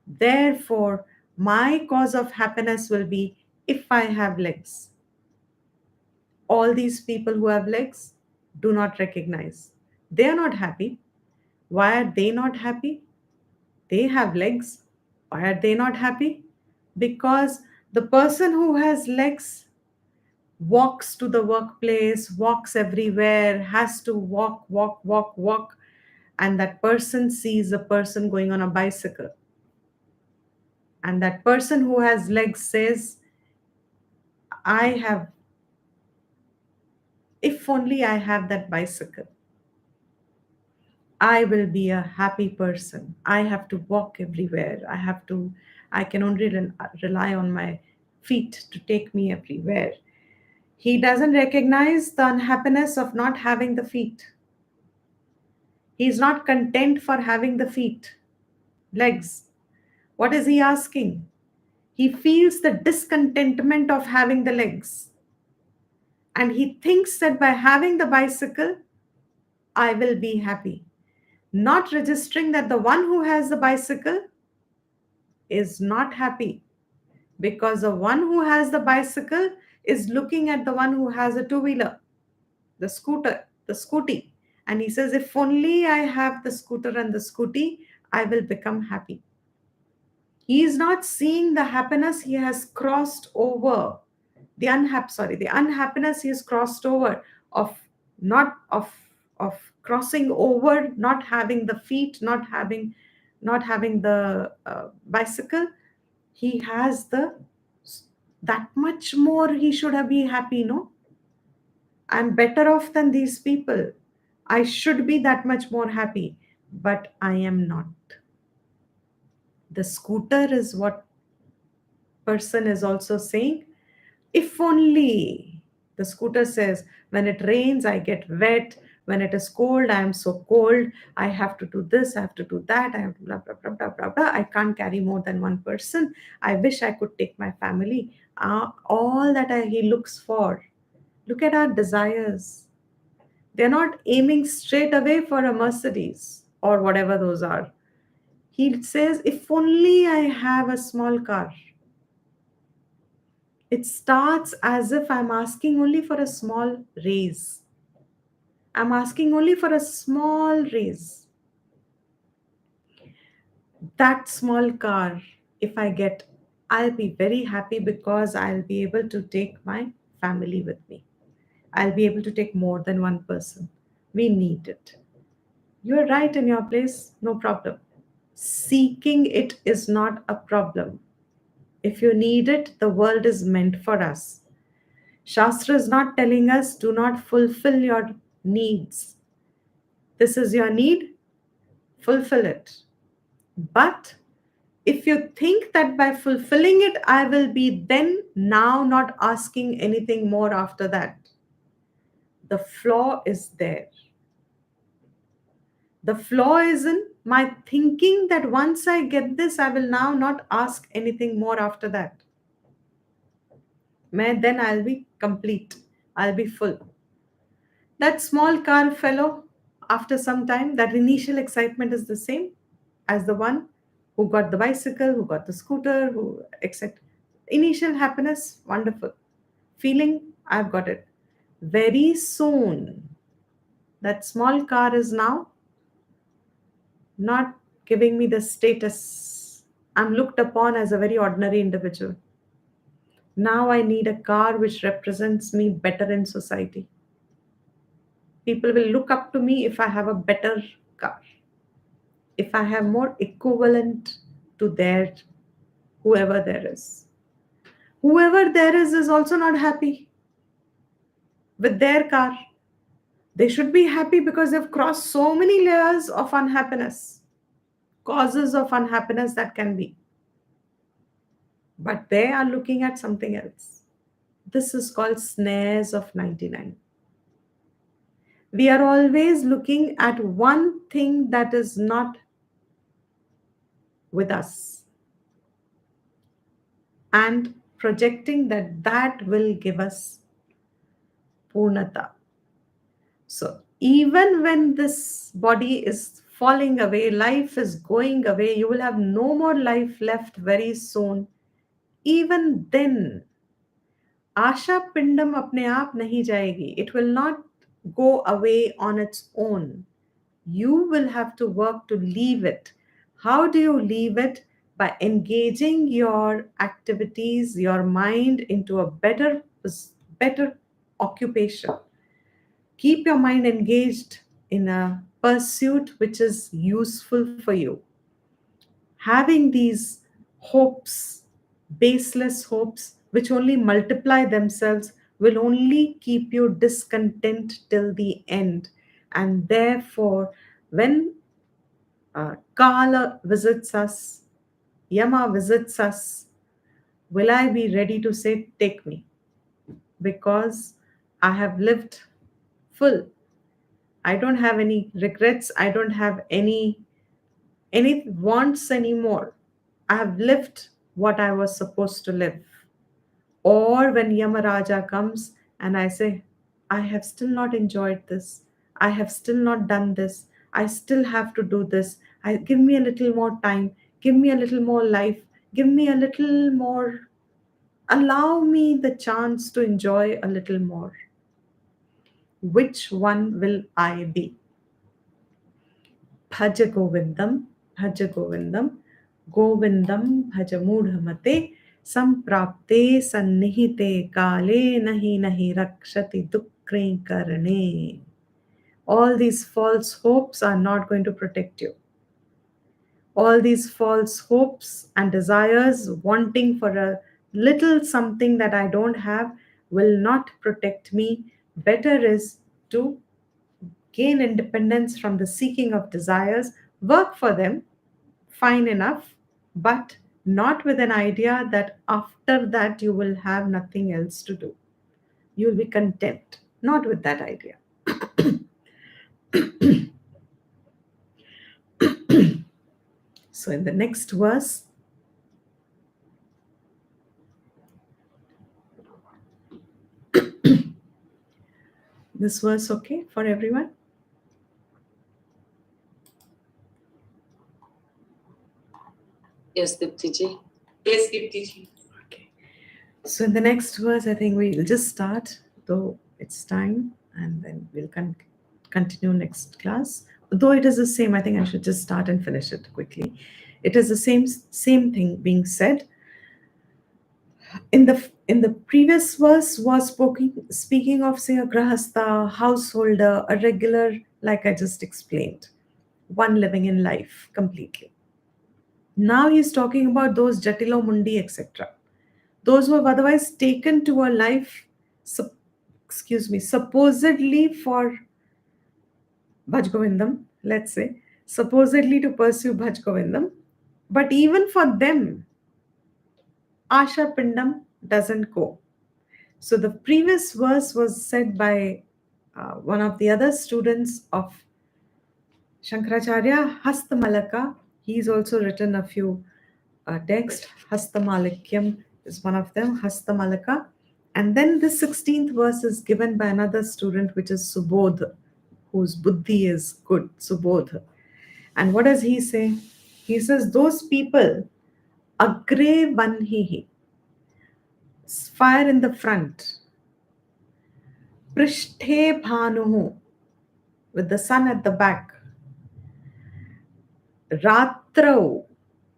Therefore, my cause of happiness will be if I have legs. All these people who have legs do not recognize. They are not happy. Why are they not happy? They have legs. Why are they not happy? Because the person who has legs walks to the workplace, walks everywhere, has to walk, walk, walk, walk, and that person sees a person going on a bicycle. And that person who has legs says, I have, if only I have that bicycle, I will be a happy person. I have to walk everywhere. I can only rely on my feet to take me everywhere. He doesn't recognize the unhappiness of not having the feet. He is not content for having the feet, legs. What is he asking? He feels the discontentment of having the legs. And he thinks that by having the bicycle, I will be happy. Not registering that the one who has the bicycle is not happy, because the one who has the bicycle is looking at the one who has a two-wheeler, the scooter, the scooty. And he says, if only I have the scooter and the scooty, I will become happy. He is not seeing the happiness he has crossed over, the unhappiness he has crossed over of not of crossing over, not having the feet, not having the bicycle. He has that much more he should have been happy, no? I'm better off than these people. I should be that much more happy, but I am not. The scooter is what person is also saying. If only, the scooter says, when it rains, I get wet. When it is cold, I am so cold. I have to do this, I have to do that, I have to blah, blah, blah, blah, blah, blah. I can't carry more than one person. I wish I could take my family. All that he looks for. Look at our desires. They're not aiming straight away for a Mercedes or whatever those are. He says, if only I have a small car. It starts as if I'm asking only for a small raise. I'm asking only for a small raise. That small car, if I get, I'll be very happy because I'll be able to take my family with me. I'll be able to take more than one person. We need it. You're right in your place, no problem. Seeking it is not a problem. If you need it, the world is meant for us. Shastra is not telling us do not fulfill your needs. This is your need, fulfill it. But if you think that by fulfilling it, I will be then now not asking anything more after that, the flaw is there. The flaw is in my thinking that once I get this, I will now not ask anything more after that. Then I'll be complete. I'll be full. That small car fellow, after some time, that initial excitement is the same as the one who got the bicycle, who got the scooter, who etc. Initial happiness, wonderful. Feeling, I've got it. Very soon, that small car is now not giving me the status. I'm looked upon as a very ordinary individual. Now I need a car which represents me better in society. People will look up to me if I have a better car, if I have more equivalent to their whoever there is. Whoever there is also not happy with their car. They should be happy because they've crossed so many layers of unhappiness, causes of unhappiness that can be. But they are looking at something else. This is called snares of 99. We are always looking at one thing that is not with us and projecting that that will give us purnata. So even when this body is falling away, life is going away, you will have no more life left very soon. Even then, आशा पिंडम अपने आप नहीं जाएगी. It will not go away on its own. You will have to work to leave it. How do you leave it? By engaging your activities, your mind into a better occupation. Keep your mind engaged in a pursuit which is useful for you. Having these hopes, baseless hopes, which only multiply themselves, will only keep you discontent till the end. And therefore, when Kala visits us, Yama visits us, will I be ready to say, take me? Because I have lived full. I don't have any regrets. I don't have any wants anymore. I have lived what I was supposed to live. Or when Yamaraja comes and I say, I have still not enjoyed this. I have still not done this. I still have to do this. Give me a little more time. Give me a little more life. Give me a little more. Allow me the chance to enjoy a little more. Which one will I be? Bhaja Govindam, Bhaja Govindam, Govindam Bhaja Mudhamate, Samprapte Sannihite Kale Nahi Rakshati Dukre Karne. All these false hopes are not going to protect you. All these false hopes and desires, wanting for a little something that I don't have, will not protect me. Better is to gain independence from the seeking of desires, work for them, fine enough, but not with an idea that after that you will have nothing else to do. You will be content, not with that idea. So, in the next verse, This verse okay for everyone? Yes, Diptiji. Yes, Diptiji. Okay. So in the next verse, I think we'll just start, though it's time, and then we'll continue next class. Though it is the same, I think I should just start and finish it quickly. It is the same thing being said. In the previous verse was speaking of, say, a grahastha, householder, a regular, like I just explained, one living in life completely. Now he's talking about those Jatilo Mundi, etc. Those who have otherwise taken to a life, supposedly for Bhaj Govindam, let's say, supposedly to pursue Bhaj Govindam. But even for them, Asha Pindam doesn't go. So the previous verse was said by one of the other students of Shankaracharya, Hastamalaka. He's also written a few texts. Hastamalakyam is one of them, Hastamalaka. And then the 16th verse is given by another student, which is Subodh, whose buddhi is good, Subodh. And what does he say? He says, those people, agre vanhihi, fire in the front, prishthe bhanuhu, with the sun at the back, ratrau,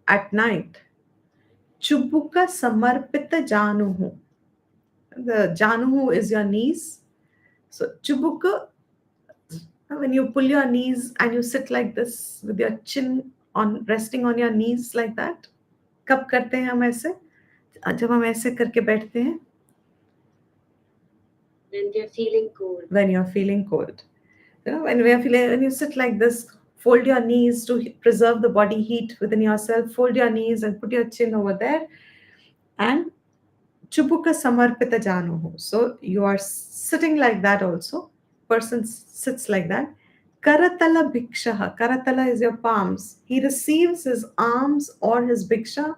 at night, chubuka samarpita januhu. The januhu is your knees. So chubuka, when you pull your knees and you sit like this with your chin on resting on your knees like that. कब करते हैं हम ऐसे? जब हम ऐसे करके बैठते हैं. When we are feeling cold. When you're feeling cold. When you sit like this, fold your knees to preserve the body heat within yourself. Fold your knees and put your chin over there. And Chubuka Samarpita Januhu. So you are sitting like that also. Person sits like that. Karatala Bhikshaha. Karatala is your palms. He receives his arms or his Bhiksha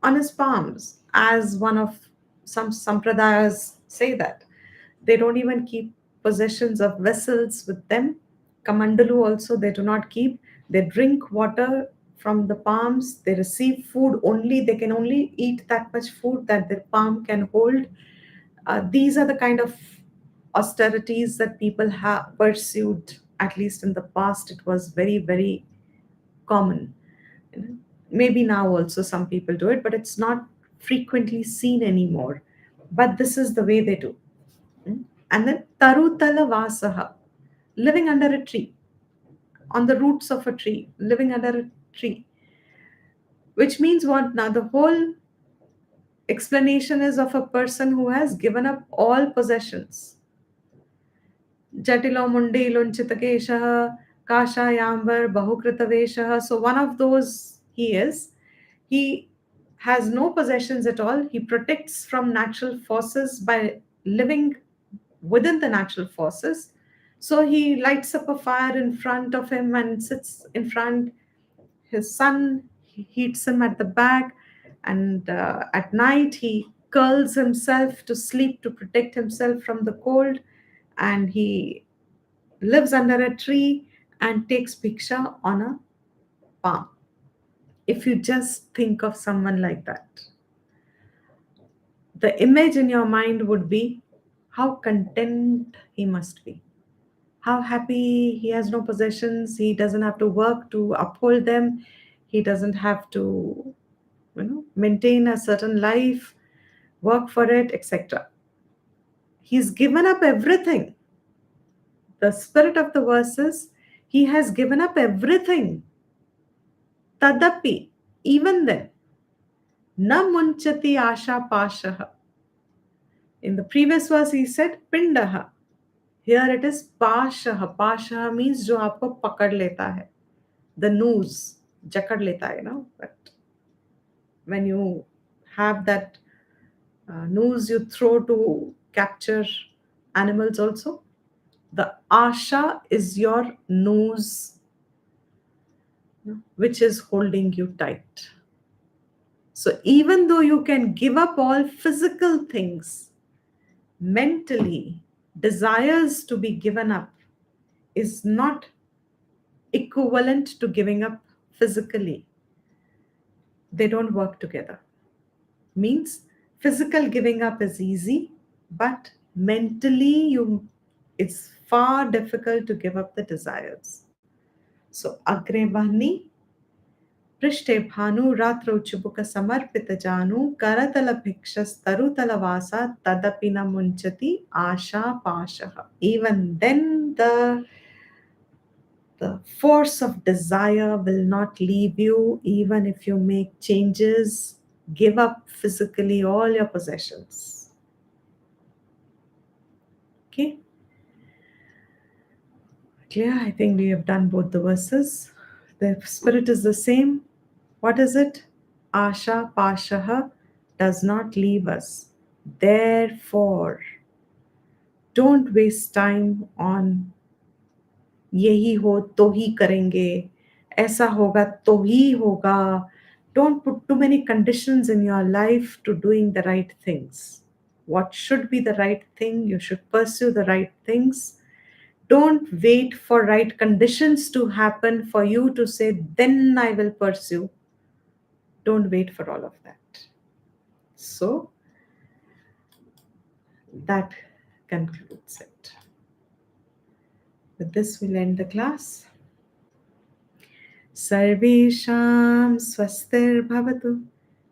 on his palms, as one of some sampradayas say that. They don't even keep possessions of vessels with them. Kamandalu also they do not keep. They drink water from the palms. They receive food only. They can only eat that much food that their palm can hold. These are the kind of austerities that people have pursued. At least in the past, it was very, very common. Maybe now also some people do it, but it's not frequently seen anymore. But this is the way they do. And then Tarutala Vasaha, living under a tree, on the roots of a tree, living under a tree. Which means what now? The whole explanation is of a person who has given up all possessions. Jatilo Mundi Lunchitakeshaha, Kasha Yambar, Bahukritaveshaha. So one of those he is. He has no possessions at all. He protects from natural forces by living within the natural forces. So he lights up a fire in front of him and sits in front. His son heats him at the back, and at night he curls himself to sleep to protect himself from the cold, and he lives under a tree and takes bhiksha on a palm. If you just think of someone like that, the image in your mind would be how content he must be, how happy. He has no possessions, he doesn't have to work to uphold them, he doesn't have to maintain a certain life, work for it, etc. He's given up everything. The spirit of the verse is he has given up everything. Tadapi, even then, na munchati asha pashaha. In the previous verse he said pindaha. Here it is pashaha. Pashaha means जो आपको पकड़ लेता है. The noose, जकड़ लेता है, But when you have that noose you throw to capture animals also, the asha is your noose, which is holding you tight. So even though you can give up all physical things, mentally desires to be given up is not equivalent to giving up physically. They don't work together. Means physical giving up is easy, but mentally it's far difficult to give up the desires. So agre bahni पृष्ठे भानु रात्रौ चुबुक समर्पित जानु करतल भिक्षस तरुतल वासा तदपि न मुंचति आशा पाशः. Even then the force of desire will not leave you even if you make changes, give up physically all your possessions. Okay? Clear? I think we have done both the verses. The spirit is the same. What is it? Asha Pashaha does not leave us. Therefore, don't waste time on यही हो तो ही करेंगे, ऐसा होगा तो ही होगा. Don't put too many conditions in your life to doing the right things. What should be the right thing? You should pursue the right things. Don't wait for right conditions to happen for you to say, then I will pursue. Don't wait for all of that. So, that concludes it. With this, we'll end the class. Sarvesham swastirbhavatu,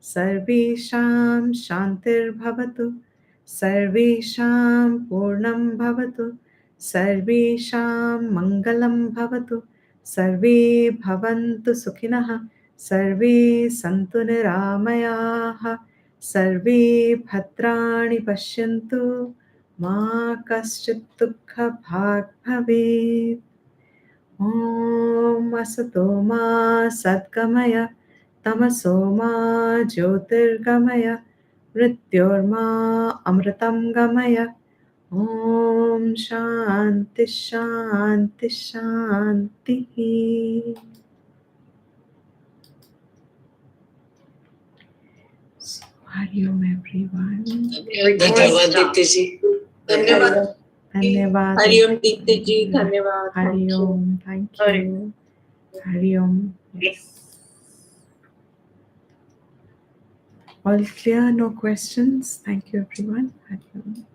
Sarvesham shantirbhavatu, Sarvesham purnam bhavatu, Sarvesham mangalam bhavatu, Sarve bhavantu sukhinah, Sarve santu niramayaha, Sarve bhadrani pashyantu, Ma kaschit dukha bhag bhavet. Om asato ma sadgamaya, tamaso ma jyotirgamaya, mrityorma amritam gamaya. Om shanti shanti shanti. So, Hari Om everyone. धन्यवाद दीप्ति जी. धन्यवाद. Dhanyavad. Hariom Deepti जी, धन्यवाद. Hari Thank you. Om. Thank you. Hari Om. Yes. All clear? No questions? Thank you, everyone. Hari Om.